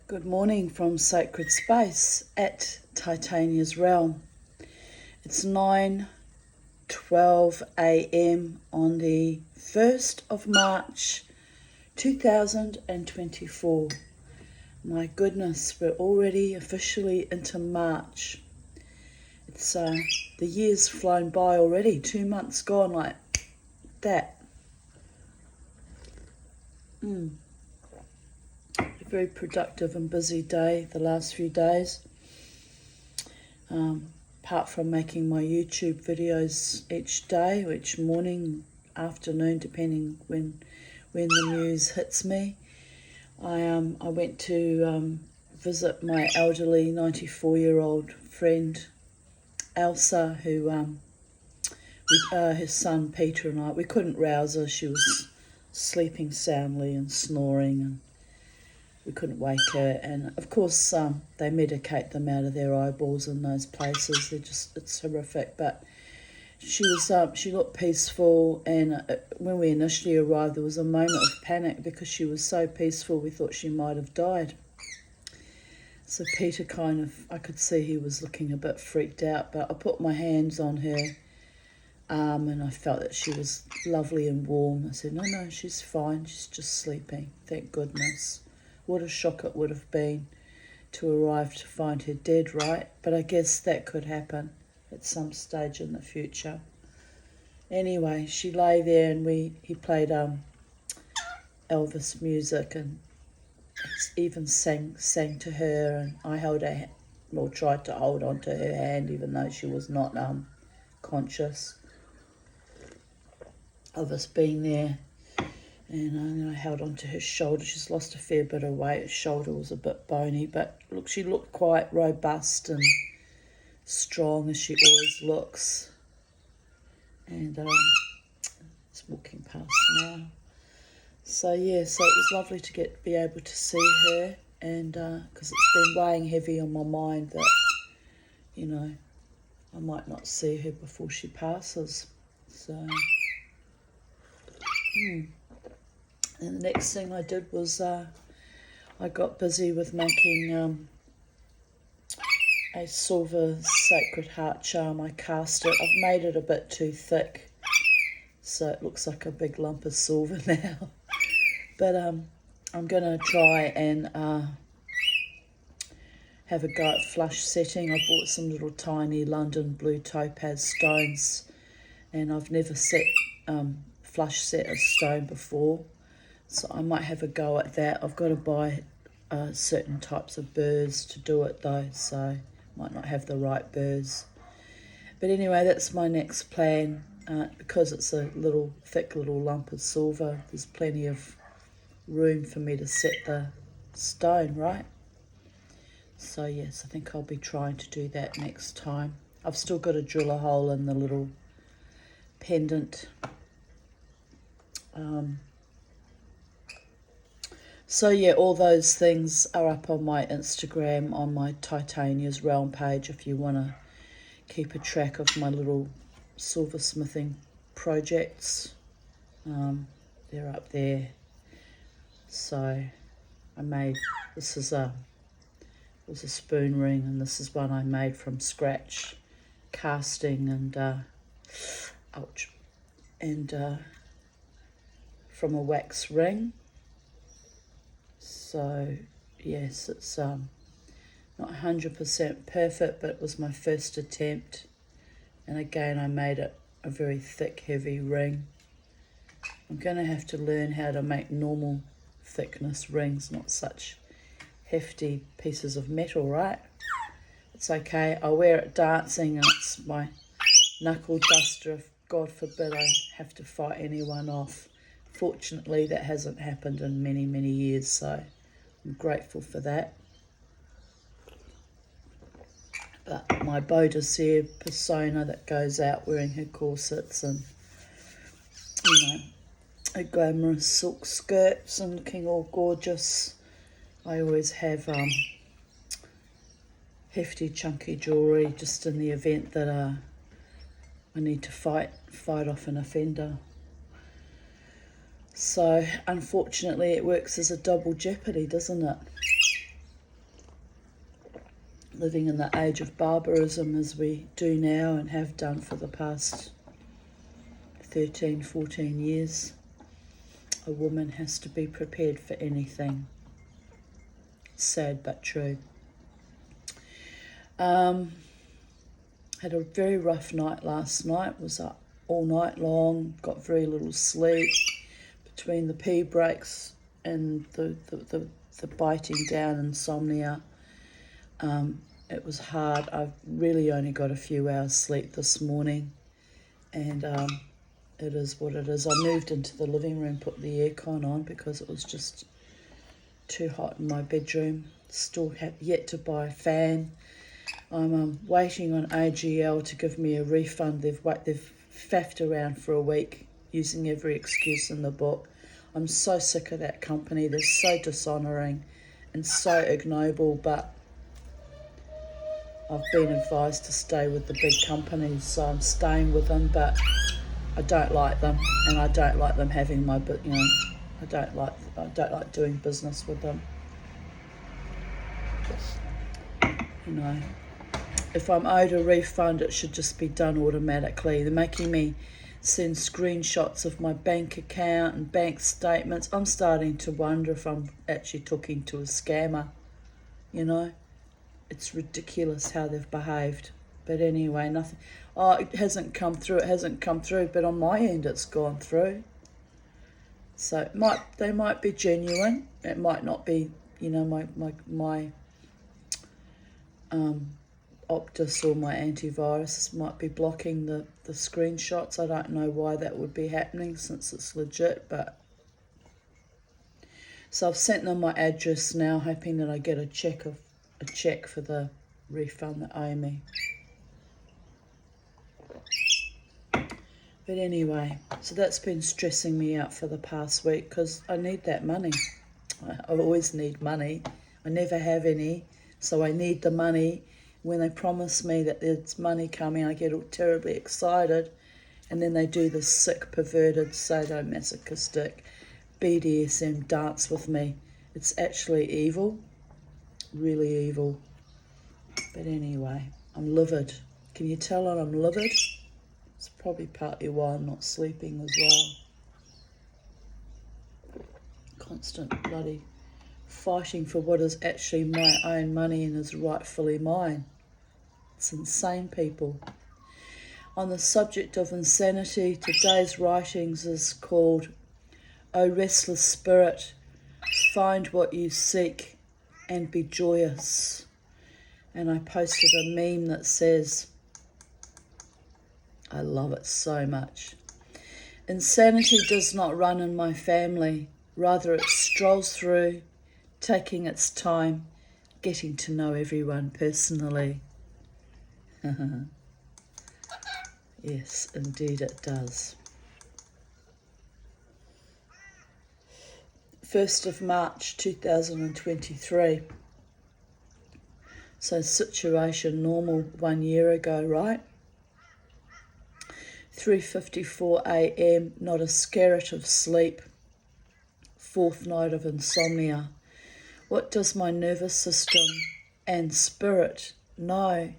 Good morning from Sacred Space at Titania's Realm. It's 9:12 a.m. on the 1st of March 2024. My goodness, we're already officially into March. It's the year's flown by already, 2 months gone like that. A very productive and busy day the last few days. Apart from making my YouTube videos each day, each morning, afternoon, depending when the news hits me. I went to visit my elderly 94-year-old friend Elsa, who her son Peter and we couldn't rouse her. She was sleeping soundly and snoring, and we couldn't wake her. And of course they medicate them out of their eyeballs in those places. It's horrific. But she looked peaceful, and when we initially arrived there was a moment of panic because she was so peaceful we thought she might have died. So Peter I could see he was looking a bit freaked out, but I put my hands on her arm and I felt that she was lovely and warm. I said, no, she's fine, she's just sleeping, thank goodness. What a shock it would have been to arrive to find her dead, right? But I guess that could happen at some stage in the future. Anyway, she lay there and he played Elvis music and even sang to her, and I tried to hold on to her hand even though she was not conscious of us being there. And then I held onto her shoulder. She's lost a fair bit of weight. Her shoulder was a bit bony, but look, she looked quite robust and strong, as she always looks. And it's walking past now. So it was lovely to be able to see her, and because it's been weighing heavy on my mind that, I might not see her before she passes. So, And the next thing I did was I got busy with making a silver Sacred Heart charm. I cast it. I've made it a bit too thick, so it looks like a big lump of silver now. But I'm going to try and have a go at flush setting. I bought some little tiny London blue topaz stones, and I've never flush set a stone before, so I might have a go at that. I've got to buy certain types of burrs to do it though, so might not have the right burrs. But anyway, that's my next plan. Because it's a thick little lump of silver, there's plenty of room for me to set the stone, right? So yes, I think I'll be trying to do that next time. I've still got to drill a hole in the little pendant. All those things are up on my Instagram, on my Titania's Realm page, if you want to keep a track of my little silversmithing projects. They're up there. So I made, this is it was a spoon ring, and this is one I made from scratch, casting and from a wax ring. So yes, it's not 100% perfect, but it was my first attempt. And again, I made it a very thick, heavy ring. I'm going to have to learn how to make normal thickness rings, not such hefty pieces of metal, right? It's okay. I wear it dancing, and it's my knuckle duster if, God forbid, I have to fight anyone off. Fortunately, that hasn't happened in many, many years, so I'm grateful for that. But my Bodicea persona that goes out wearing her corsets and, her glamorous silk skirts and looking all gorgeous. I always have hefty, chunky jewellery just in the event that I need to fight off an offender. So unfortunately it works as a double jeopardy, doesn't it? living in the age of barbarism as we do now and have done for the past 13, 14 years, a woman has to be prepared for anything. Sad but true. Had a very rough night last night, was up all night long, got very little sleep. Between the pee breaks and the biting down insomnia, it was hard. I've really only got a few hours sleep this morning, and it is what it is. I moved into the living room, put the aircon on because it was just too hot in my bedroom. Still have yet to buy a fan. I'm waiting on AGL to give me a refund. They've faffed around for a week using every excuse in the book. I'm so sick of that company. They're so dishonouring and so ignoble, but I've been advised to stay with the big companies, so I'm staying with them, but I don't like them, and I don't like them having my, I don't like doing business with them. If I'm owed a refund, it should just be done automatically. They're making me send screenshots of my bank account and bank statements. I'm starting to wonder if I'm actually talking to a scammer. It's ridiculous how they've behaved. But anyway, nothing. Oh, it hasn't come through. But on my end, it's gone through. So they might be genuine. It might not be. My Optus or my antivirus might be blocking the screenshots. I don't know why that would be happening since it's legit, but so I've sent them my address now, hoping that I get a check for the refund that owe me. But anyway, so that's been stressing me out for the past week because I need that money. I always need money. I never have any, so I need the money. When they promise me that there's money coming, I get terribly excited, and then they do this sick, perverted, sadomasochistic BDSM dance with me. It's actually evil, really evil. But anyway, I'm livid. Can you tell that I'm livid? It's probably partly why I'm not sleeping as well. Constant bloody fighting for what is actually my own money and is rightfully mine. It's insane, people. On the subject of insanity, today's writings is called O Restless Spirit, Find What You Seek and Be Joyous. And I posted a meme that says, I love it so much. Insanity does not run in my family. Rather, it strolls through, taking its time, getting to know everyone personally. Yes, indeed it does. 1st of March 2023. So situation normal 1 year ago, right? 3:54 a.m, not a skerrit of sleep. 4th night of insomnia. What does my nervous system and spirit know?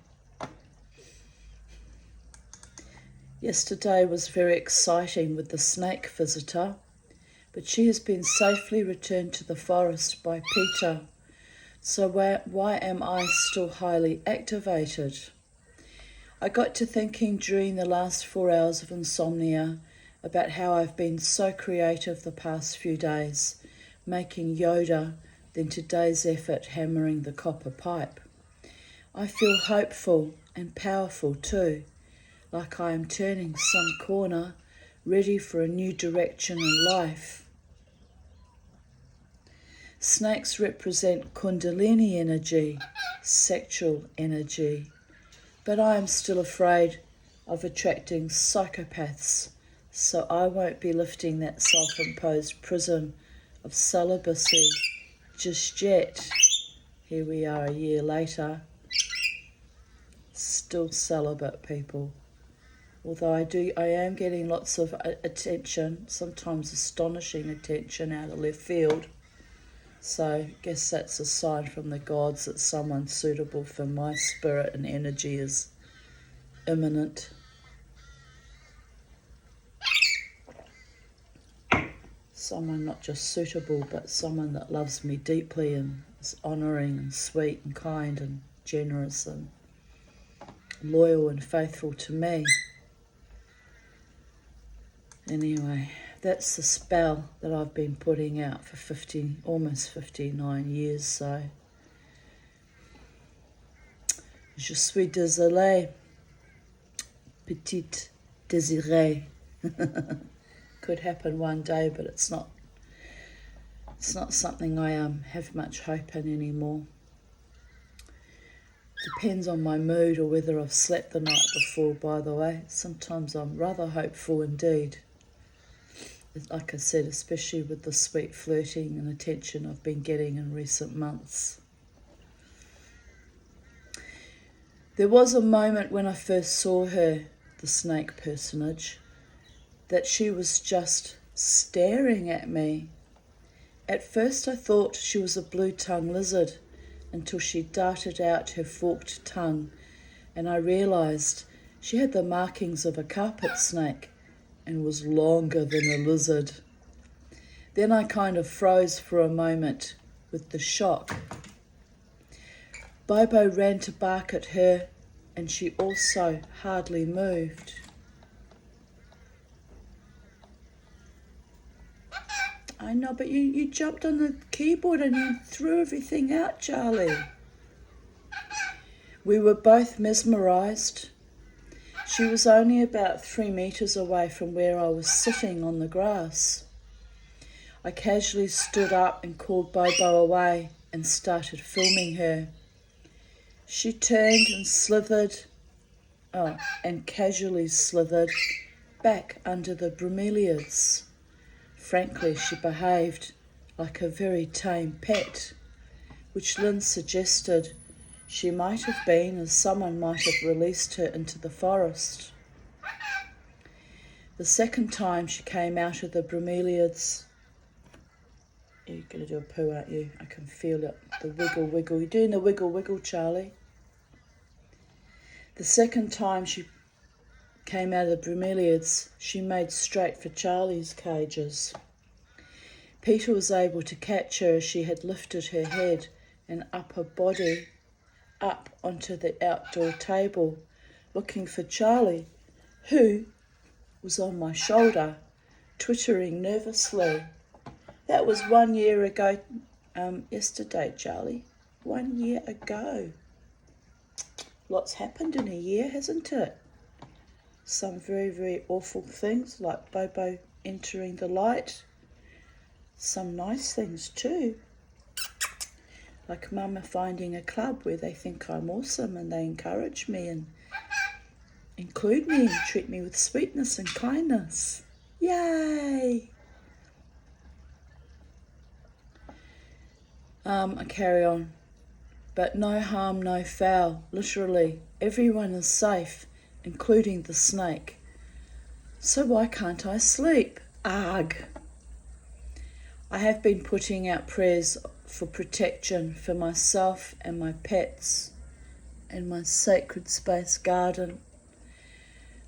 Yesterday was very exciting with the snake visitor, but she has been safely returned to the forest by Peter. So why am I still highly activated? I got to thinking during the last 4 hours of insomnia about how I've been so creative the past few days, making Yoda, then today's effort hammering the copper pipe. I feel hopeful and powerful too, like I am turning some corner, ready for a new direction in life. Snakes represent Kundalini energy, sexual energy, but I am still afraid of attracting psychopaths, so I won't be lifting that self-imposed prison of celibacy just yet. Here we are a year later, still celibate, people. Although I am getting lots of attention, sometimes astonishing attention out of left field. So I guess that's a sign from the gods that someone suitable for my spirit and energy is imminent. Someone not just suitable, but someone that loves me deeply and is honouring and sweet and kind and generous and loyal and faithful to me. Anyway, that's the spell that I've been putting out for almost 59 years, so je suis désolée, petite désirée. Could happen one day, but it's not something I have much hope in anymore. Depends on my mood or whether I've slept the night before, by the way. Sometimes I'm rather hopeful indeed. Like I said, especially with the sweet flirting and attention I've been getting in recent months. There was a moment when I first saw her, the snake personage, that she was just staring at me. At first I thought she was a blue-tongued lizard until she darted out her forked tongue, and I realised she had the markings of a carpet snake and was longer than a lizard. Then I kind of froze for a moment with the shock. Bobo ran to bark at her, and she also hardly moved. I know, but you jumped on the keyboard and you threw everything out, Charlie. We were both mesmerised. She was only about 3 metres away from where I was sitting on the grass. I casually stood up and called Bobo away and started filming her. She turned and casually slithered back under the bromeliads. Frankly, she behaved like a very tame pet, which Lynn suggested she might have been, as someone might have released her into the forest. The second time she came out of the bromeliads, you're going to do a poo, aren't you? I can feel it, the wiggle wiggle. You're doing the wiggle wiggle, Charlie. The second time she came out of the bromeliads, she made straight for Charlie's cages. Peter was able to catch her as she had lifted her head and upper body up onto the outdoor table, looking for Charlie, who was on my shoulder, twittering nervously. That was 1 year ago, yesterday, Charlie. 1 year ago. Lots happened in a year, hasn't it? Some very, very awful things, like Bobo entering the light. Some nice things too. Like Mama finding a club where they think I'm awesome and they encourage me and include me and treat me with sweetness and kindness. Yay! I carry on. But no harm, no foul. Literally, everyone is safe, including the snake. So why can't I sleep? Arg! I have been putting out prayers for protection for myself and my pets and my sacred space garden.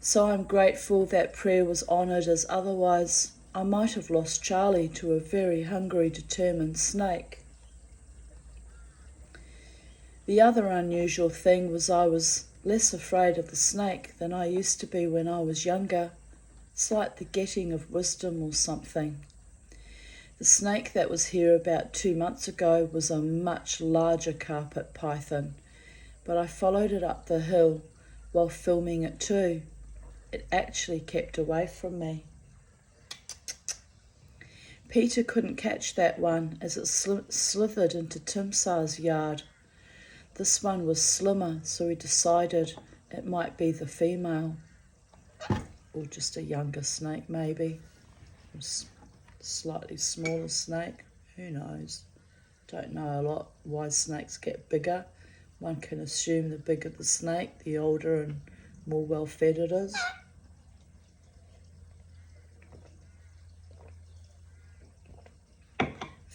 So I'm grateful that prayer was honoured, as otherwise I might have lost Charlie to a very hungry, determined snake. The other unusual thing was I was less afraid of the snake than I used to be when I was younger. It's like the getting of wisdom or something. The snake that was here about 2 months ago was a much larger carpet python, but I followed it up the hill while filming it too. It actually kept away from me. Peter couldn't catch that one as it slithered into Timsar's yard. This one was slimmer, so he decided it might be the female, or just a younger snake maybe, or slightly smaller snake, who knows. Don't know a lot why snakes get bigger. One can assume the bigger the snake, the older and more well fed it is.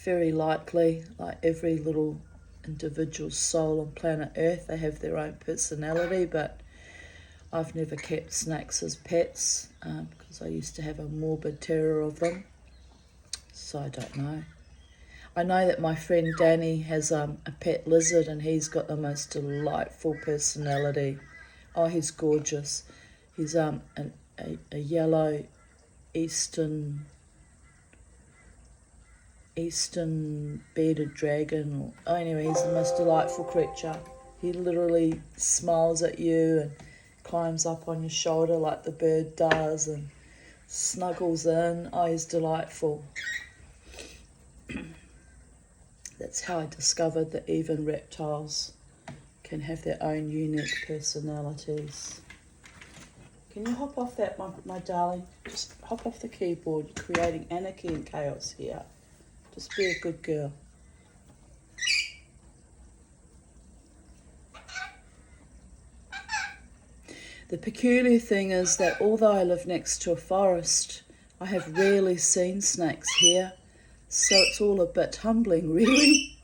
very likely, like every little individual soul on planet Earth, they have their own personality, but I've never kept snakes as pets because I used to have a morbid terror of them, so I don't know. I know that my friend Danny has a pet lizard, and he's got the most delightful personality. Oh, he's gorgeous. He's a yellow eastern bearded dragon. Oh, anyway, he's the most delightful creature. He literally smiles at you and climbs up on your shoulder like the bird does and snuggles in. Oh, he's delightful. That's how I discovered that even reptiles can have their own unique personalities. Can you hop off that, my darling? Just hop off the keyboard. You're creating anarchy and chaos here. Just be a good girl. The peculiar thing is that although I live next to a forest, I have rarely seen snakes here, so it's all a bit humbling, really.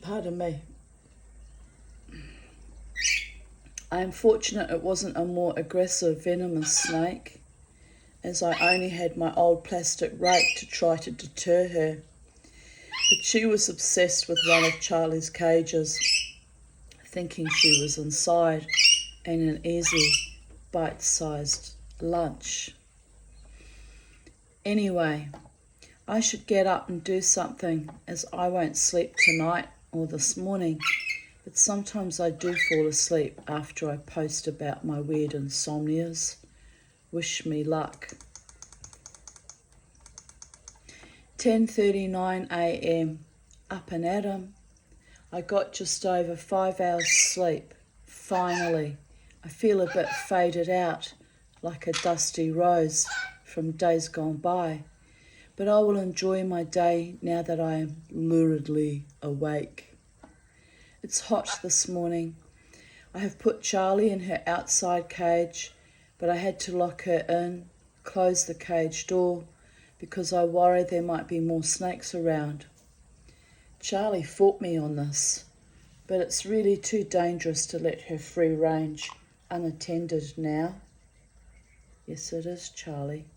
Pardon me. I am fortunate it wasn't a more aggressive, venomous snake, as I only had my old plastic rake to try to deter her. But she was obsessed with one of Charlie's cages, thinking she was inside and an easy, bite-sized lunch. Anyway, I should get up and do something, as I won't sleep tonight or this morning, but sometimes I do fall asleep after I post about my weird insomnias. Wish me luck. 10:39 a.m. Up and at 'em. I got just over 5 hours sleep. Finally. I feel a bit faded out, like a dusty rose from days gone by. But I will enjoy my day now that I am luridly awake. It's hot this morning. I have put Charlie in her outside cage, but I had to lock her in, close the cage door, because I worry there might be more snakes around. Charlie fought me on this, but it's really too dangerous to let her free range unattended now. Yes, it is, Charlie.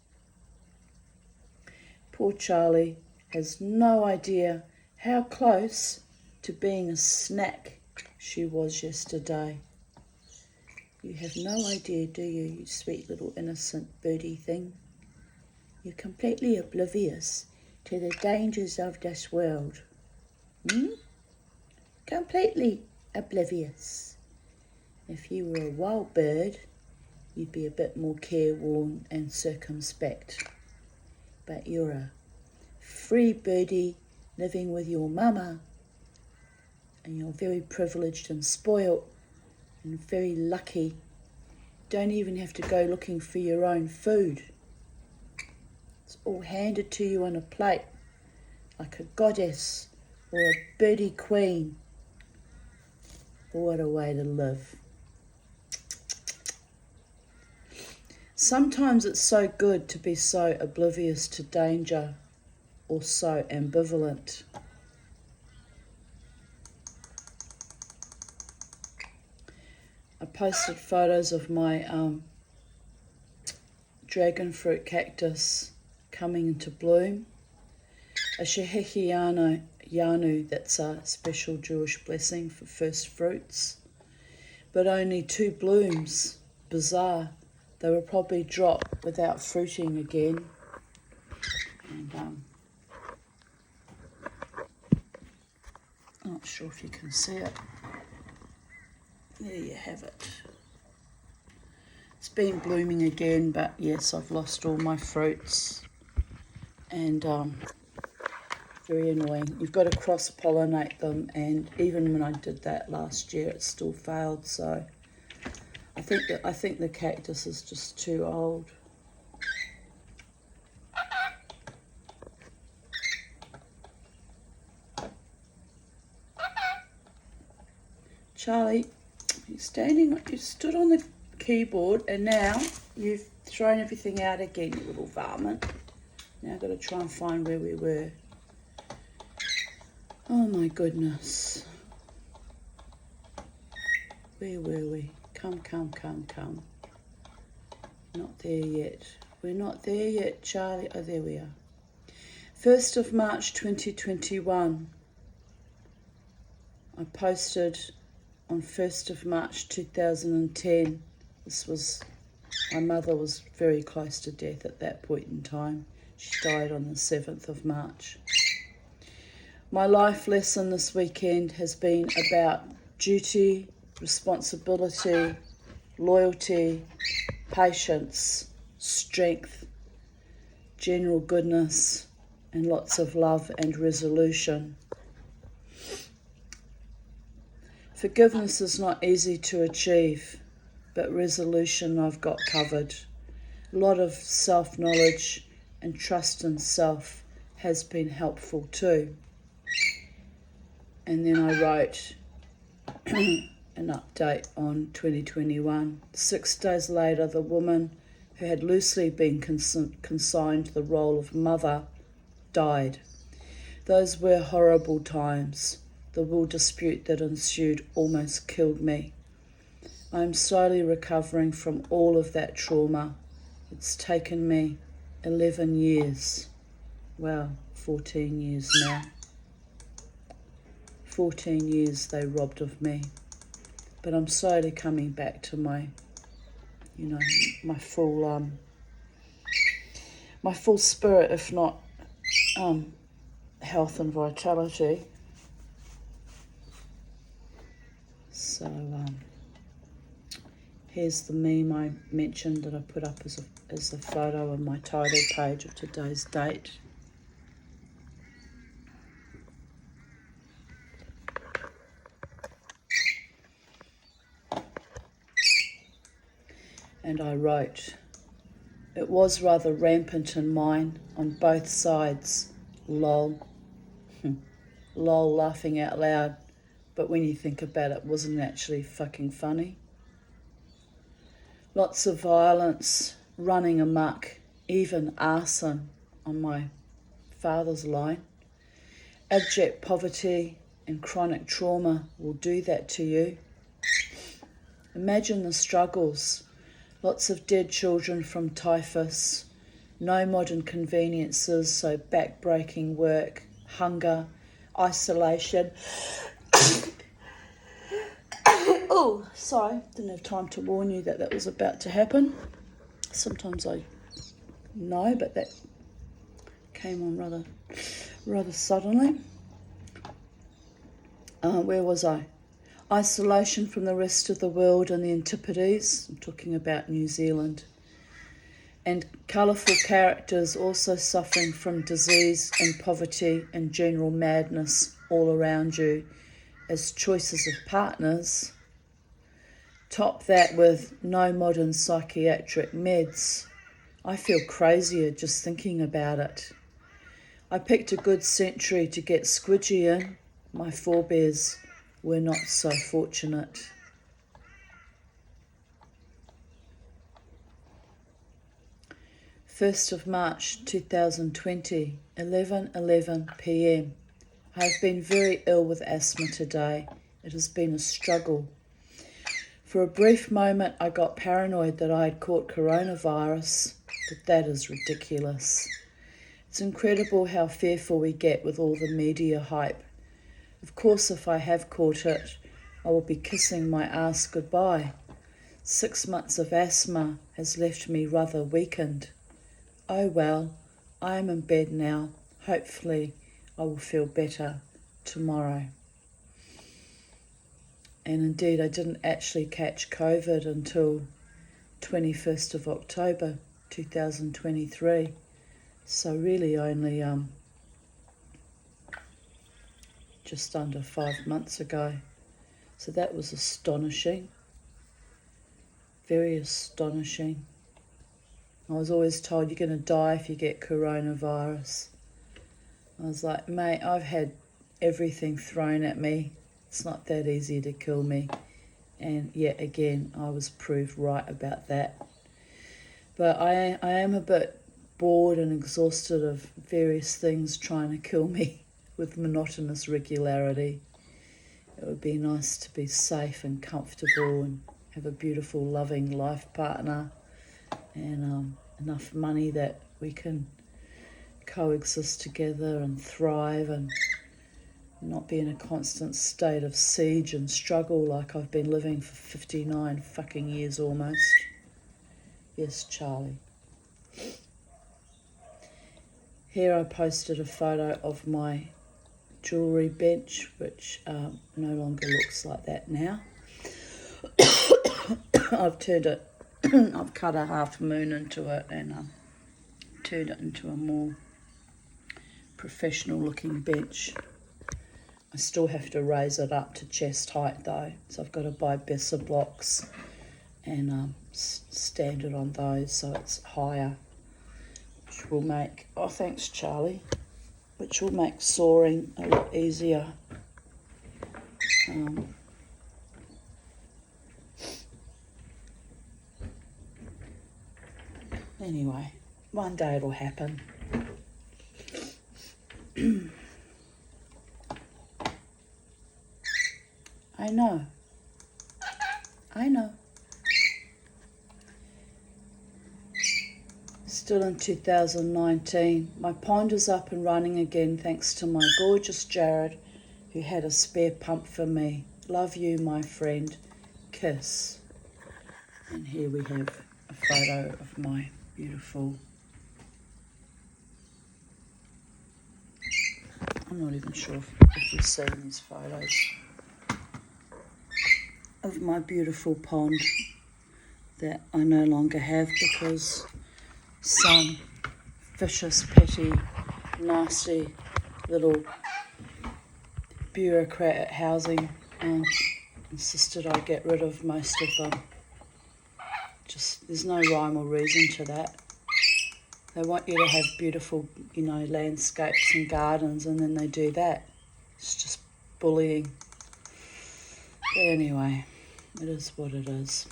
Poor Charlie has no idea how close to being a snack she was yesterday. You have no idea, do you, you sweet little innocent birdie thing? You're completely oblivious to the dangers of this world. Completely oblivious. If you were a wild bird, you'd be a bit more careworn and circumspect. But you're a free birdie living with your mama, and you're very privileged and spoilt and very lucky. Don't even have to go looking for your own food. It's all handed to you on a plate, like a goddess or a birdie queen. What a way to live. Sometimes it's so good to be so oblivious to danger, or so ambivalent. I posted photos of my dragon fruit cactus coming into bloom. A Shehechianu, that's a special Jewish blessing for first fruits. But only 2 blooms. Bizarre. They will probably drop without fruiting again. And I'm not sure if you can see it. There you have it. It's been blooming again, but yes, I've lost all my fruits. And very annoying. You've got to cross-pollinate them, and even when I did that last year, it still failed. So I think the cactus is just too old. Charlie, you stood on the keyboard, and now you've thrown everything out again, you little varmint. Now I've got to try and find where we were. Oh my goodness. Where were we? Come. Not there yet. We're not there yet, Charlie. Oh, there we are. 1st of March 2021. I posted on 1st of March 2010. My mother was very close to death at that point in time. She died on the 7th of March. My life lesson this weekend has been about duty, responsibility, loyalty, patience, strength, general goodness, and lots of love and resolution. Forgiveness is not easy to achieve, but resolution I've got covered. A lot of self-knowledge and trust in self has been helpful too. And then I wrote an update on 2021. 6 days later, the woman who had loosely been consigned the role of mother died. Those were horrible times. The will dispute that ensued almost killed me. I am slowly recovering from all of that trauma. It's taken me 11 years. Well, 14 years now. 14 years they robbed of me. But I'm slowly coming back to my full spirit, if not health and vitality. So here's the meme I mentioned that I put up as a photo on my title page of today's date. And I wrote, it was rather rampant in mine on both sides. Lol. Lol, laughing out loud. But when you think about it, wasn't actually fucking funny. Lots of violence, running amok, even arson on my father's line. Abject poverty and chronic trauma will do that to you. Imagine the struggles. Lots of dead children from typhus, no modern conveniences, so back-breaking work, hunger, isolation. Oh, sorry, didn't have time to warn you that was about to happen. Sometimes I know, but that came on rather suddenly. Where was I? Isolation from the rest of the world and the Antipodes. I'm talking about New Zealand. And colourful characters also suffering from disease and poverty and general madness all around you as choices of partners. Top that with no modern psychiatric meds. I feel crazier just thinking about it. I picked a good century to get squidgy in. My forebears were not so fortunate. First of March 2020, 11:11 p.m. I have been very ill with asthma today. It has been a struggle. For a brief moment, I got paranoid that I had caught coronavirus, but that is ridiculous. It's incredible how fearful we get with all the media hype. Of course, if I have caught it, I will be kissing my ass goodbye. 6 months of asthma has left me rather weakened. Oh well, I am in bed now. Hopefully, I will feel better tomorrow. And indeed, I didn't actually catch COVID until 21st of October 2023. So really only just under 5 months ago. So that was astonishing. Very astonishing. I was always told you're going to die if you get coronavirus. I was like, mate, I've had everything thrown at me. It's not that easy to kill me. And yet again, I was proved right about that. But I am a bit bored and exhausted of various things trying to kill me with monotonous regularity. It would be nice to be safe and comfortable and have a beautiful, loving life partner and enough money that we can coexist together and thrive and not be in a constant state of siege and struggle like I've been living for 59 fucking years almost. Yes, Charlie. Here I posted a photo of my jewellery bench, which no longer looks like that now. I've turned it, I've cut a half moon into it and turned it into a more professional looking bench. I still have to raise it up to chest height though, so I've got to buy Besser blocks and stand it on those so it's higher, which will make, oh thanks Charlie, which will make soaring a lot easier. Anyway, one day it'll happen. I know. Still in 2019. My pond is up and running again thanks to my gorgeous Jared, who had a spare pump for me. Love you, my friend. Kiss. And here we have a photo of my beautiful... I'm not even sure if you've seen these photos of my beautiful pond that I no longer have because some vicious, petty, nasty little bureaucrat at housing insisted I get rid of most of them. Just, there's no rhyme or reason to that. They want you to have beautiful, landscapes and gardens, and then they do that. It's just bullying. But anyway, it is what it is.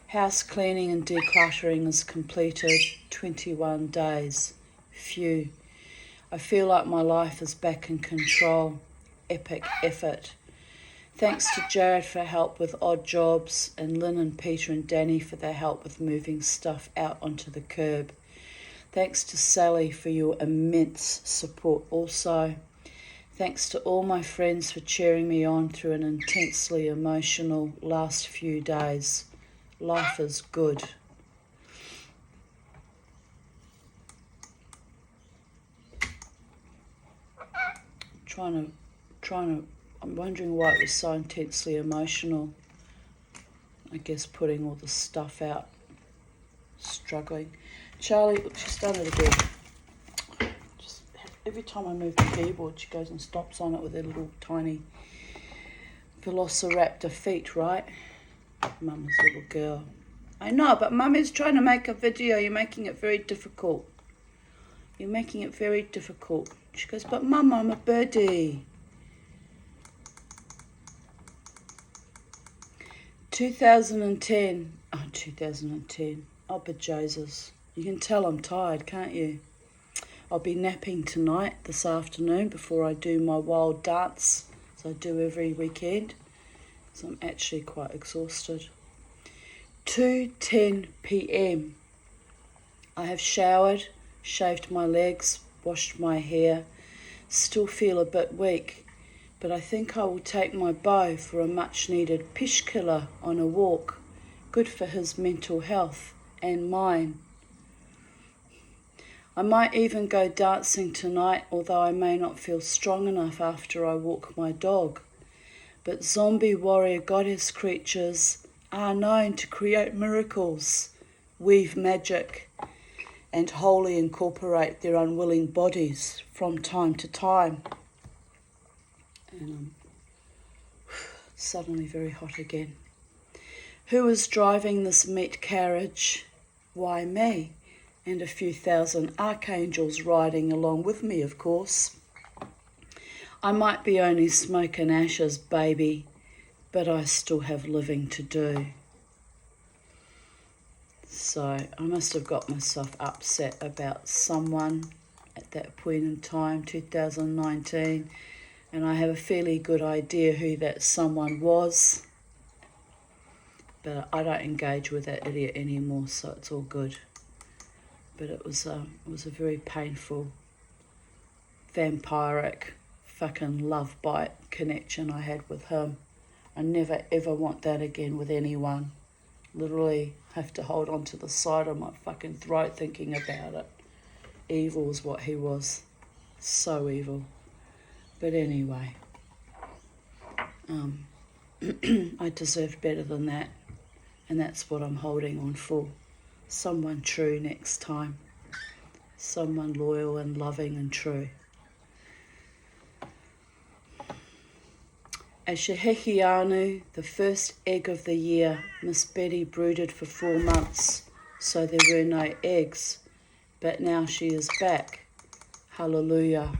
House cleaning and decluttering is completed. 21 days. Phew. I feel like my life is back in control. Epic effort. Thanks to Jared for help with odd jobs, and Lynn and Peter and Danny for their help with moving stuff out onto the curb. Thanks to Sally for your immense support also. Thanks to all my friends for cheering me on through an intensely emotional last few days. Life is good. I'm wondering why it was so intensely emotional. I guess putting all the stuff out, struggling. Charlie, look, she's done it again. Just every time I move the keyboard, she goes and stops on it with her little tiny velociraptor feet, right? Mama's little girl. I know, but Mummy's trying to make a video. You're making it very difficult. You're making it very difficult. She goes, but Mama, I'm a birdie. 2010. Oh, 2010. Oh, bejesus. You can tell I'm tired, can't you? I'll be napping tonight, this afternoon, before I do my wild dance, as I do every weekend. So I'm actually quite exhausted. 2:10 p.m. I have showered, shaved my legs, washed my hair. Still feel a bit weak, but I think I will take my beau for a much-needed pish killer on a walk. Good for his mental health and mine. I might even go dancing tonight, although I may not feel strong enough after I walk my dog. But zombie warrior goddess creatures are known to create miracles, weave magic, and wholly incorporate their unwilling bodies from time to time. And I'm suddenly very hot again. Who is driving this meat carriage? Why, me, and a few thousand archangels riding along with me, of course. I might be only smoke and ashes, baby, but I still have living to do. So I must have got myself upset about someone at that point in time, 2019, and I have a fairly good idea who that someone was, but I don't engage with that idiot anymore, so it's all good. But it was a very painful, vampiric, fucking love bite connection I had with him. I never ever want that again with anyone. Literally have to hold on to the side of my fucking throat thinking about it. Evil is what he was. So evil. But anyway, I deserved better than that. And that's what I'm holding on for. Someone true next time. Someone loyal and loving and true. As Shehehianu, the first egg of the year, Miss Betty brooded for 4 months, so there were no eggs. But now she is back. Hallelujah.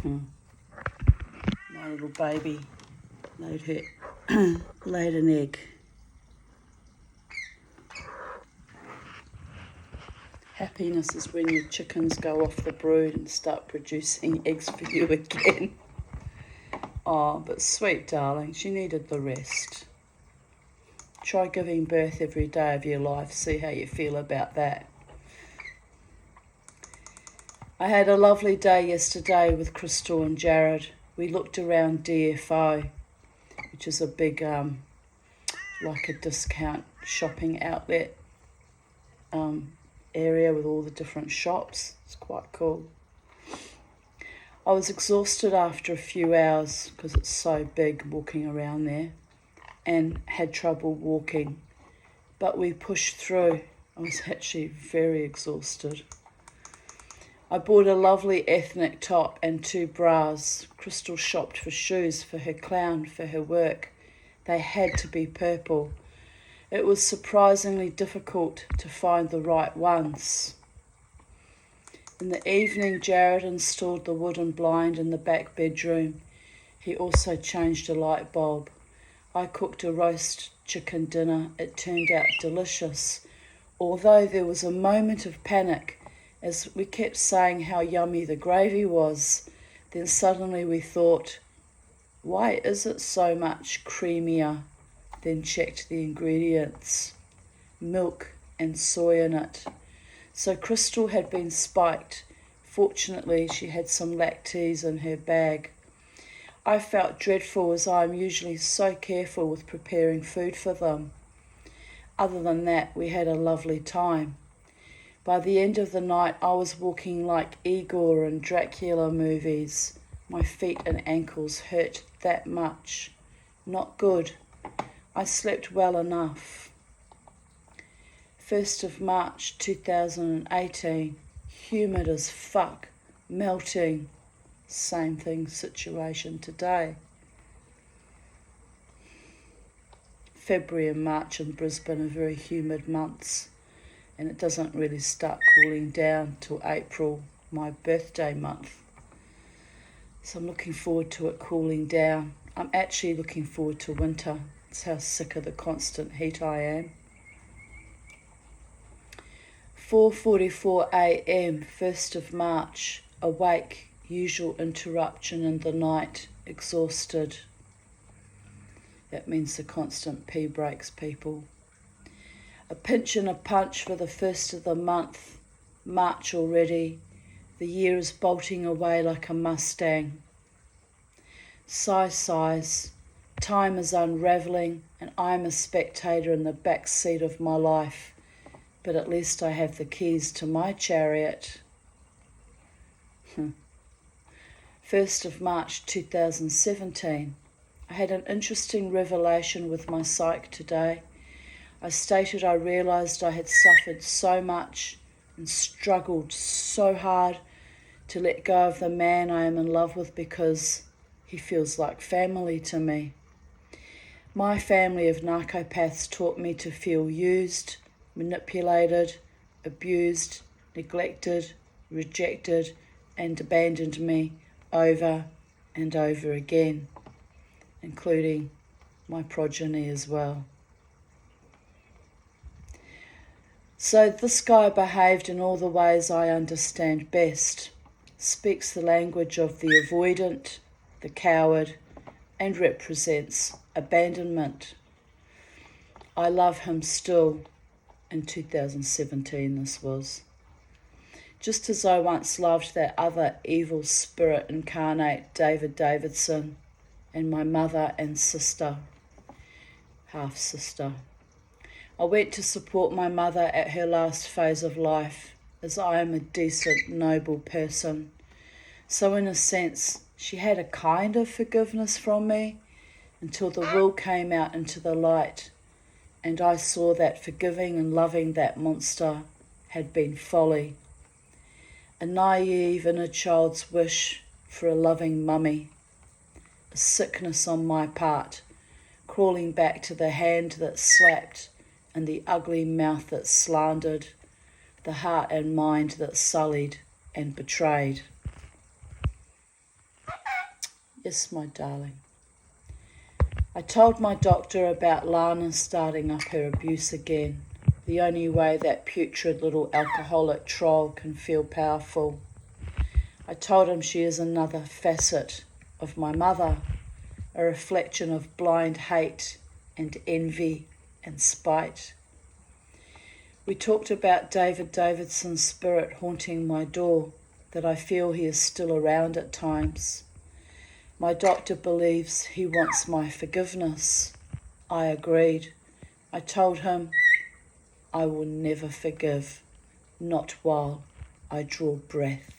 My little baby laid an egg. Happiness is when your chickens go off the brood and start producing eggs for you again. Oh, but sweet darling, she needed the rest. Try giving birth every day of your life, see how you feel about that. I had a lovely day yesterday with Crystal and Jared. We looked around DFO, which is a big, like a discount shopping outlet area with all the different shops. It's quite cool. I was exhausted after a few hours because it's so big walking around there, and had trouble walking, but we pushed through. I was actually very exhausted. I bought a lovely ethnic top and 2 bras. Crystal shopped for shoes for her clown for her work. They had to be purple. It was surprisingly difficult to find the right ones. In the evening, Jared installed the wooden blind in the back bedroom. He also changed a light bulb. I cooked a roast chicken dinner. It turned out delicious, although there was a moment of panic as we kept saying how yummy the gravy was. Then suddenly we thought, why is it so much creamier? Then checked the ingredients. Milk and soy in it. So Crystal had been spiked. Fortunately, she had some lactase in her bag. I felt dreadful as I am usually so careful with preparing food for them. Other than that, we had a lovely time. By the end of the night, I was walking like Igor in Dracula movies. My feet and ankles hurt that much. Not good. I slept well enough. 1st of March 2018, humid as fuck, melting. Same thing situation today. February and March in Brisbane are very humid months, and it doesn't really start cooling down till April, my birthday month. So I'm looking forward to it cooling down. I'm actually looking forward to winter. It's how sick of the constant heat I am. 4:44 a.m, 1st of March, awake, usual interruption in the night, exhausted. That means the constant pee breaks, people. A pinch and a punch for the 1st of the month, March already. The year is bolting away like a Mustang. Sighs, time is unravelling, and I'm a spectator in the back seat of my life. But at least I have the keys to my chariot. 1st of March 2017. I had an interesting revelation with my psych today. I stated I realised I had suffered so much and struggled so hard to let go of the man I am in love with because he feels like family to me. My family of narcopaths taught me to feel used, manipulated, abused, neglected, rejected, and abandoned me over and over again, including my progeny as well. So this guy behaved in all the ways I understand best, speaks the language of the avoidant, the coward, and represents abandonment. I love him still, in 2017 this was. Just as I once loved that other evil spirit incarnate, David Davidson, and my mother and sister, half-sister. I went to support my mother at her last phase of life, as I am a decent, noble person. So in a sense, she had a kind of forgiveness from me until the will came out into the light, and I saw that forgiving and loving that monster had been folly. A naive inner child's wish for a loving mummy, a sickness on my part, crawling back to the hand that slapped and the ugly mouth that slandered, the heart and mind that sullied and betrayed. Yes, my darling. I told my doctor about Lana starting up her abuse again, the only way that putrid little alcoholic troll can feel powerful. I told him she is another facet of my mother, a reflection of blind hate and envy and spite. We talked about David Davidson's spirit haunting my door, that I feel he is still around at times. My doctor believes he wants my forgiveness. I agreed. I told him I will never forgive, not while I draw breath.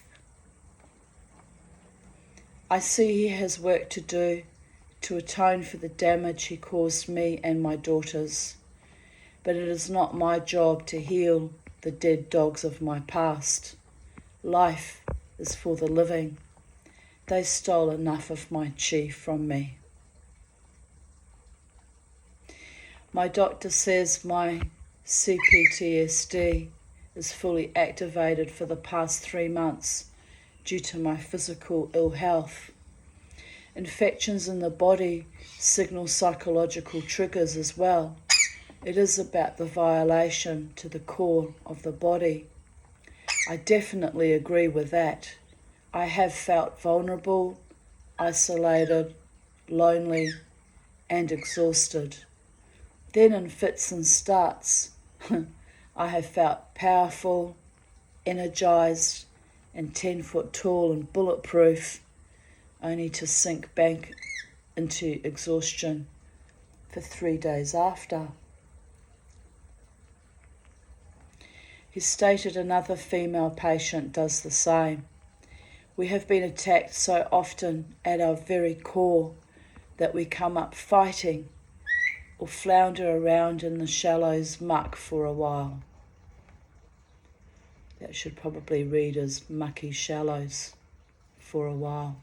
I see he has work to do to atone for the damage he caused me and my daughters, but it is not my job to heal the dead dogs of my past. Life is for the living. They stole enough of my chi from me. My doctor says my CPTSD is fully activated for the past 3 months due to my physical ill health. Infections in the body signal psychological triggers as well. It is about the violation to the core of the body. I definitely agree with that. I have felt vulnerable, isolated, lonely, and exhausted. Then in fits and starts, I have felt powerful, energized, and 10 foot tall and bulletproof, only to sink back into exhaustion for 3 days after. He stated another female patient does the same. We have been attacked so often at our very core that we come up fighting or flounder around in the shallows muck for a while. That should probably read as mucky shallows for a while.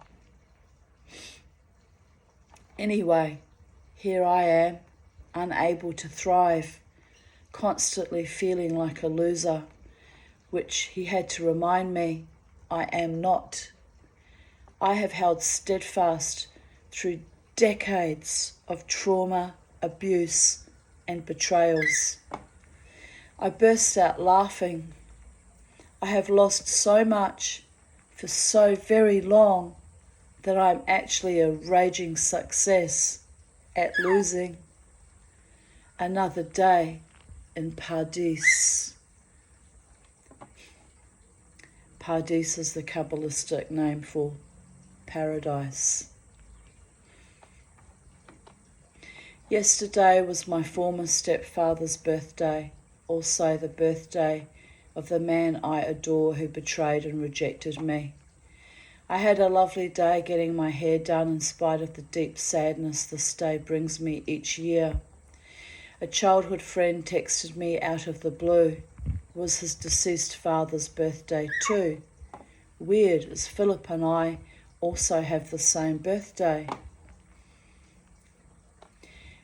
Anyway, here I am, unable to thrive, constantly feeling like a loser, which he had to remind me I am not. I have held steadfast through decades of trauma, abuse, and betrayals. I burst out laughing. I have lost so much for so very long that I'm actually a raging success at losing. Another day in Paradis. Paradis is the Kabbalistic name for paradise. Yesterday was my former stepfather's birthday, also the birthday of the man I adore who betrayed and rejected me. I had a lovely day getting my hair done in spite of the deep sadness this day brings me each year. A childhood friend texted me out of the blue. It was his deceased father's birthday too. Weird, as Philip and I also have the same birthday.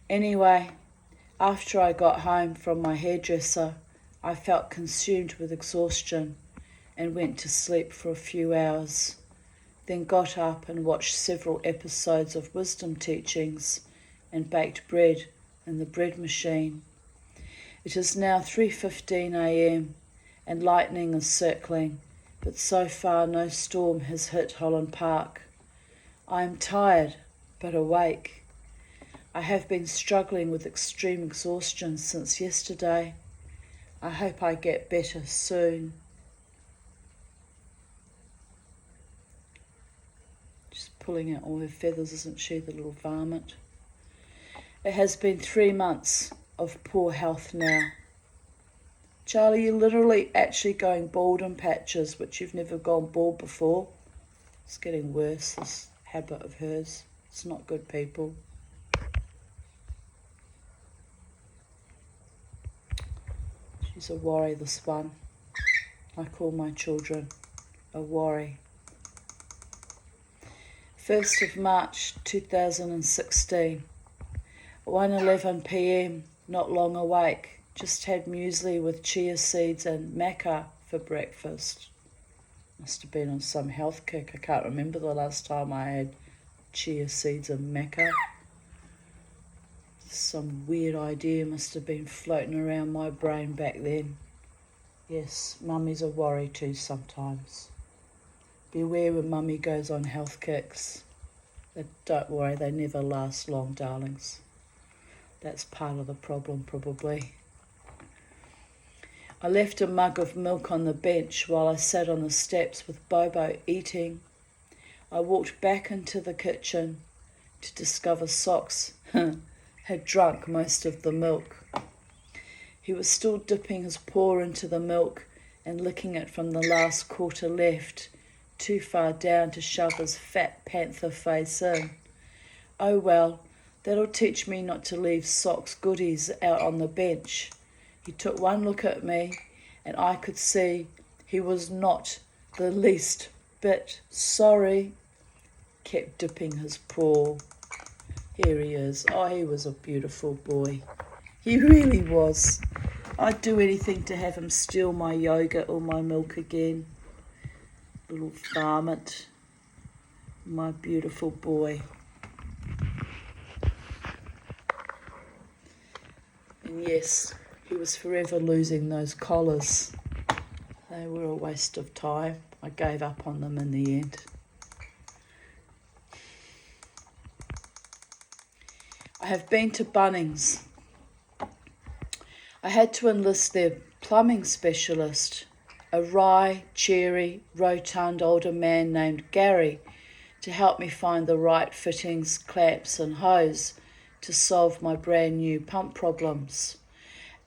Anyway, after I got home from my hairdresser, I felt consumed with exhaustion and went to sleep for a few hours, then got up and watched several episodes of wisdom teachings and baked bread in the bread machine. It is now 3:15 a.m. and lightning is circling, but so far no storm has hit Holland Park. I am tired, but awake. I have been struggling with extreme exhaustion since yesterday. I hope I get better soon. Just pulling out all her feathers, isn't she, the little varmint? It has been 3 months of poor health now. Charlie, you're literally actually going bald in patches, which you've never gone bald before. It's getting worse, this habit of hers. It's not good, people. She's a worry, this one. I call my children a worry. 1st of March 2016, 1:11 p.m, not long awake. Just had muesli with chia seeds and maca for breakfast. Must have been on some health kick. I can't remember the last time I had chia seeds and maca. Some weird idea must have been floating around my brain back then. Yes, mummy's a worry too sometimes. Beware when mummy goes on health kicks. Don't worry, they never last long, darlings. That's part of the problem, probably. I left a mug of milk on the bench while I sat on the steps with Bobo eating. I walked back into the kitchen to discover Socks had drunk most of the milk. He was still dipping his paw into the milk and licking it from the last quarter left, too far down to shove his fat panther face in. Oh well, that'll teach me not to leave Socks goodies out on the bench. He took one look at me, and I could see he was not the least bit sorry. Kept dipping his paw. Here he is. Oh, he was a beautiful boy. He really was. I'd do anything to have him steal my yogurt or my milk again. Little varmint. My beautiful boy. And yes, he was forever losing those collars. They were a waste of time. I gave up on them in the end. I have been to Bunnings. I had to enlist their plumbing specialist, a wry, cheery, rotund older man named Gary, to help me find the right fittings, clamps and hose to solve my brand new pump problems.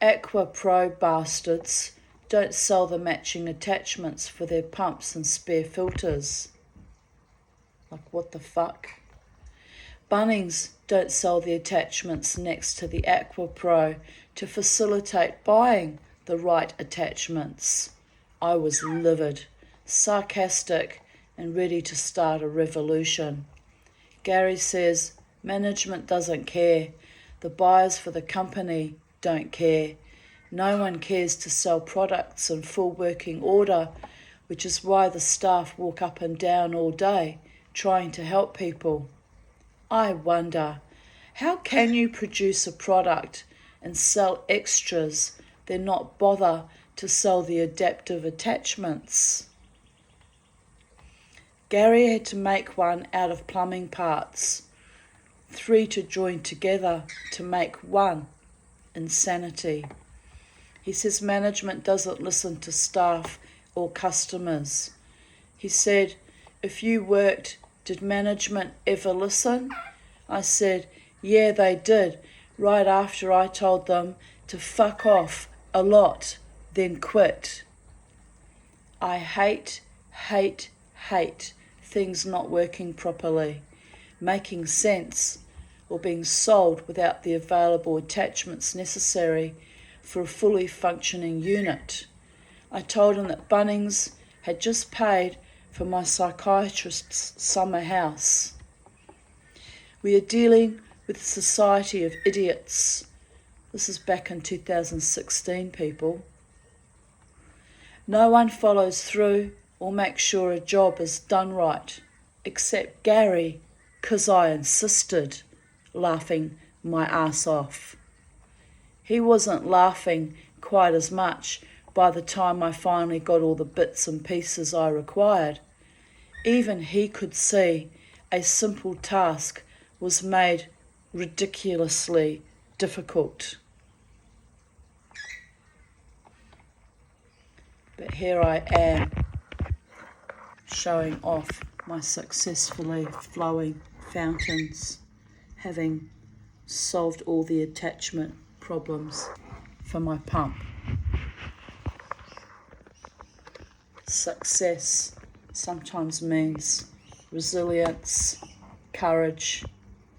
Aqua Pro bastards don't sell the matching attachments for their pumps and spare filters. Like, what the fuck? Bunnings don't sell the attachments next to the Aqua Pro to facilitate buying the right attachments. I was livid, sarcastic, and ready to start a revolution. Gary says management doesn't care. The buyers for the company don't care. No one cares to sell products in full working order, which is why the staff walk up and down all day trying to help people. I wonder, how can you produce a product and sell extras, then not bother to sell the adaptive attachments? Gary had to make one out of plumbing parts, 3 to join together to make one. Insanity. He says management doesn't listen to staff or customers. He said, if you worked, did management ever listen? I said, yeah, they did, right after I told them to fuck off a lot, then quit. I hate things not working properly, making sense, or being sold without the available attachments necessary for a fully functioning unit. I told him that Bunnings had just paid for my psychiatrist's summer house. We are dealing with a society of idiots. This is back in 2016, people. No one follows through or makes sure a job is done right, except Gary, 'cause I insisted, laughing my ass off. He wasn't laughing quite as much by the time I finally got all the bits and pieces I required. Even he could see a simple task was made ridiculously difficult. But here I am, showing off my successfully flowing fountains, having solved all the attachment problems for my pump. Success sometimes means resilience, courage,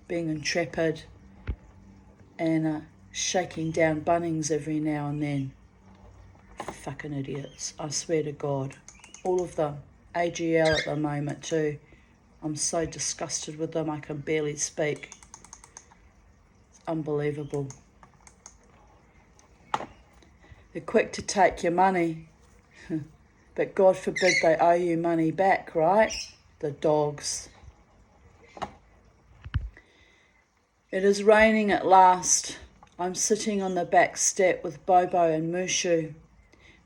being intrepid, and shaking down Bunnings every now and then. Fucking idiots, I swear to God. All of them. AGL at the moment too. I'm so disgusted with them I can barely speak. It's unbelievable. They're quick to take your money. But God forbid they owe you money back, right? The dogs. It is raining at last. I'm sitting on the back step with Bobo and Mushu.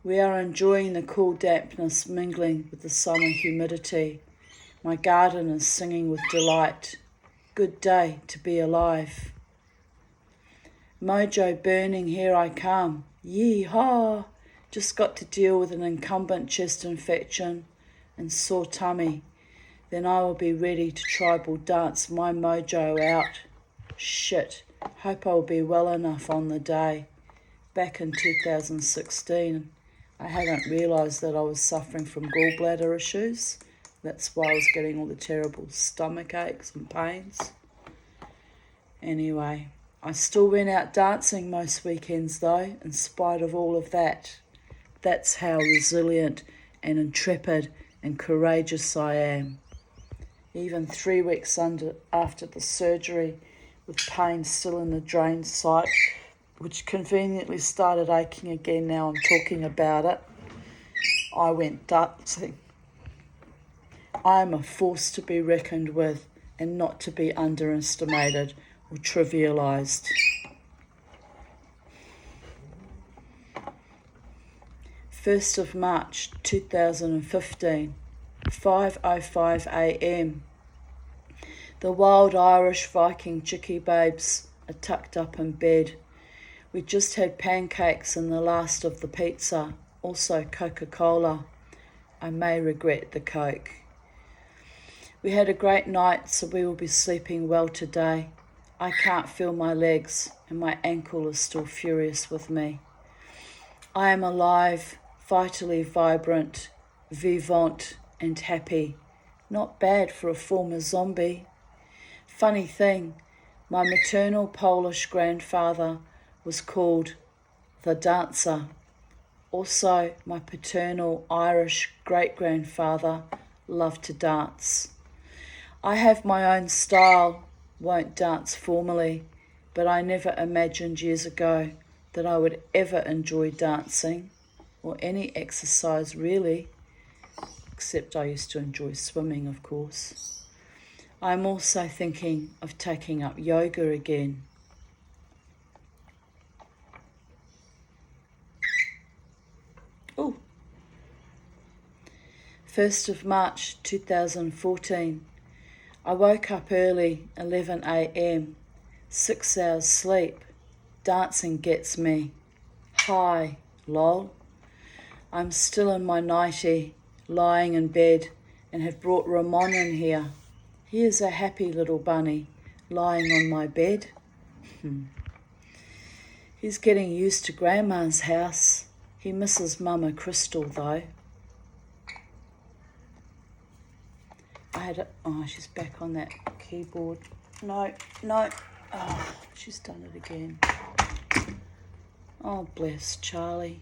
We are enjoying the cool dampness mingling with the summer humidity. My garden is singing with delight. Good day to be alive. Mojo burning, here I come. Yee-haw! Just got to deal with an incumbent chest infection and sore tummy. Then I will be ready to tribal dance my mojo out. Shit, hope I'll be well enough on the day. Back in 2016, I hadn't realised that I was suffering from gallbladder issues. That's why I was getting all the terrible stomach aches and pains. Anyway, I still went out dancing most weekends though, in spite of all of that. That's how resilient and intrepid and courageous I am. Even 3 weeks after the surgery, with pain still in the drain site, which conveniently started aching again now I'm talking about it, I went dancing. I am a force to be reckoned with and not to be underestimated or trivialised. First of March 2015, 5:05 a.m. The wild Irish Viking chickie babes are tucked up in bed. We just had pancakes and the last of the pizza, also Coca-Cola. I may regret the Coke. We had a great night, so we will be sleeping well today. I can't feel my legs and my ankle is still furious with me. I am alive, vitally vibrant, vivant and happy. Not bad for a former zombie. Funny thing, my maternal Polish grandfather was called the Dancer. Also, my paternal Irish great-grandfather loved to dance. I have my own style, won't dance formally, but I never imagined years ago that I would ever enjoy dancing, or any exercise really, except I used to enjoy swimming, of course. I'm also thinking of taking up yoga again. Oh, 1st of March 2014. I woke up early, 11 a.m, 6 hours sleep. Dancing gets me. Hi, lol. I'm still in my nightie, lying in bed, and have brought Ramon in here. He is a happy little bunny, lying on my bed. He's getting used to Grandma's house. He misses Mama Crystal though. She's back on that keyboard. No. Oh, she's done it again. Oh, bless Charlie.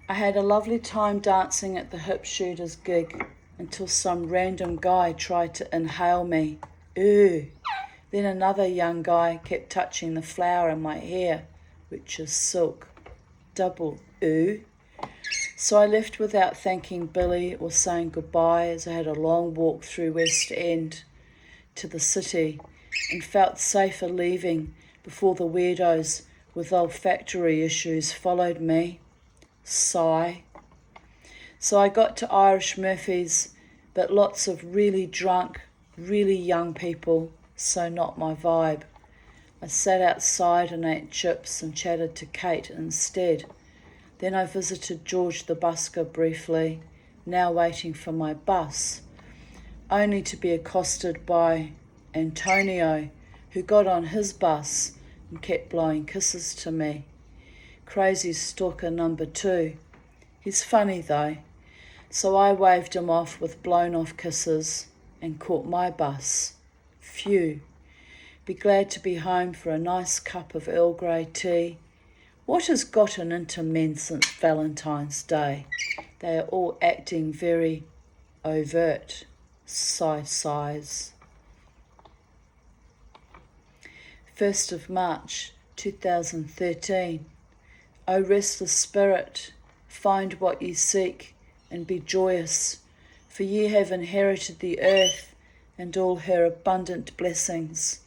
I had a lovely time dancing at the Hip Shooters gig until some random guy tried to inhale me. Ooh. Then another young guy kept touching the flower in my hair, which is silk. Double ooh. So I left without thanking Billy or saying goodbye, as I had a long walk through West End to the city and felt safer leaving before the weirdos with olfactory issues followed me. Sigh. So I got to Irish Murphy's, but lots of really drunk, really young people, so not my vibe. I sat outside and ate chips and chatted to Kate instead. Then I visited George the busker briefly, now waiting for my bus, only to be accosted by Antonio, who got on his bus and kept blowing kisses to me. Crazy stalker number 2. He's funny though, so I waved him off with blown-off kisses and caught my bus. Phew. Be glad to be home for a nice cup of Earl Grey tea. What has gotten into men since Valentine's Day? They are all acting very overt. Sighs. 1st of March 2013. O restless spirit, find what ye seek and be joyous, for ye have inherited the earth and all her abundant blessings.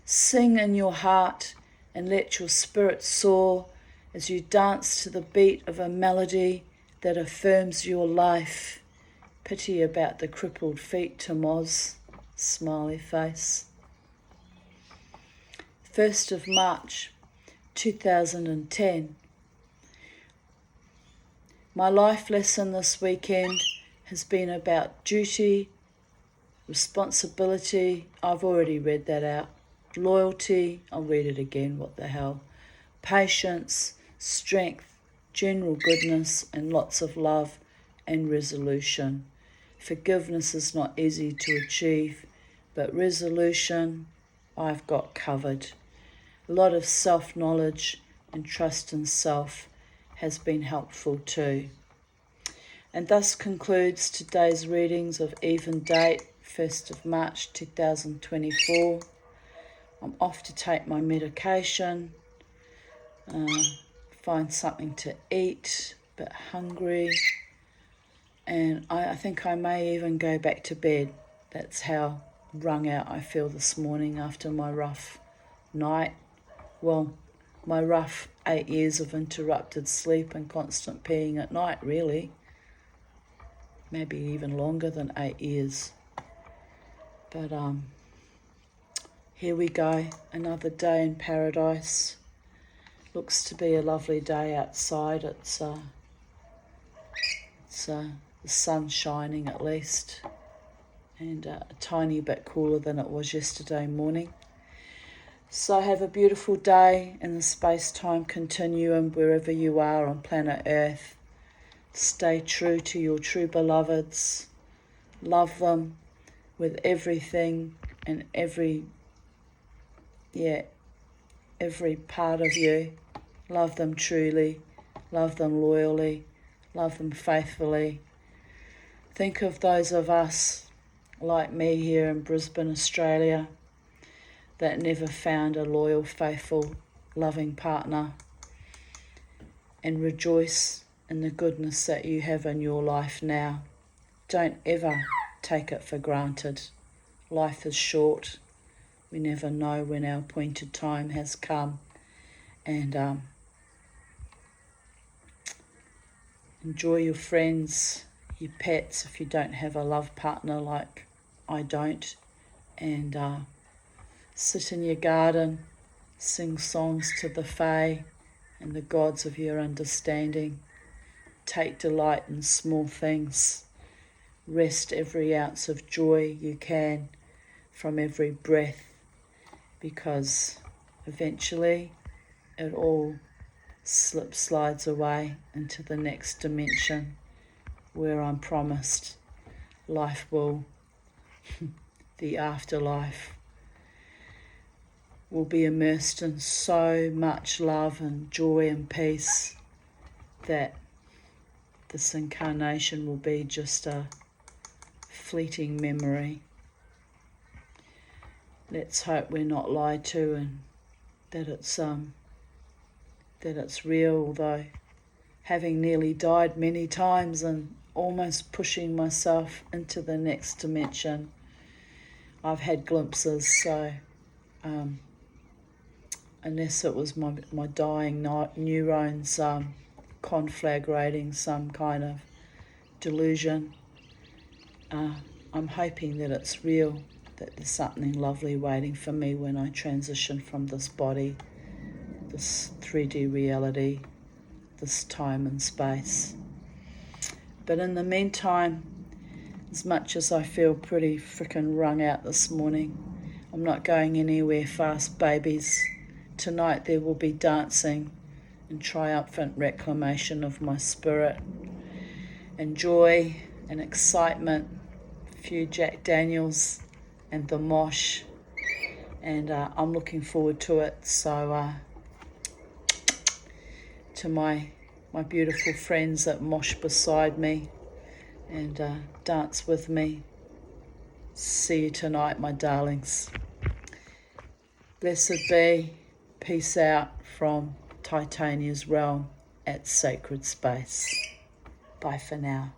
Sing in your heart and let your spirit soar as you dance to the beat of a melody that affirms your life. Pity about the crippled feet, Tomoz. Smiley face. 1st of March 2010. My life lesson this weekend has been about duty, responsibility, I've already read that out, loyalty, I'll read it again, what the hell, patience, strength, general goodness, and lots of love and resolution. Forgiveness is not easy to achieve, but resolution, I've got covered. A lot of self-knowledge and trust in self has been helpful too. And thus concludes today's readings of Even Date, 1st of March 2024. I'm off to take my medication, find something to eat, a bit hungry, and I think I may even go back to bed. That's how wrung out I feel this morning after my rough night. Well, my rough 8 years of interrupted sleep and constant peeing at night, really. Maybe even longer than 8 years. But here we go, another day in paradise. Looks to be a lovely day outside. It's the sun shining at least, and a tiny bit cooler than it was yesterday morning. So have a beautiful day in the space-time continuum wherever you are on planet Earth. Stay true to your true beloveds. Love them with everything and every part of you. Love them truly. Love them loyally. Love them faithfully. Think of those of us, like me here in Brisbane, Australia, that never found a loyal, faithful, loving partner, and rejoice in the goodness that you have in your life now. Don't ever take it for granted. Life is short. We never know when our appointed time has come. And enjoy your friends, your pets if you don't have a love partner like I don't. And sit in your garden, sing songs to the Fae and the gods of your understanding. Take delight in small things. Wrest every ounce of joy you can from every breath, because eventually it all slides away into the next dimension where I'm promised life will, the afterlife, will be immersed in so much love and joy and peace that this incarnation will be just a fleeting memory. Let's hope we're not lied to and that it's real, although having nearly died many times and almost pushing myself into the next dimension, I've had glimpses, so unless it was my dying neurons conflagrating some kind of delusion. I'm hoping that it's real, that there's something lovely waiting for me when I transition from this body, this 3D reality, this time and space. But in the meantime, as much as I feel pretty frickin' wrung out this morning, I'm not going anywhere fast, babies. Tonight there will be dancing and triumphant reclamation of my spirit, and joy and excitement, a few Jack Daniels and the mosh, and I'm looking forward to it. So to my beautiful friends that mosh beside me and dance with me, see you tonight, my darlings. Blessed be. Peace out from Titania's realm at Sacred Space. Bye for now.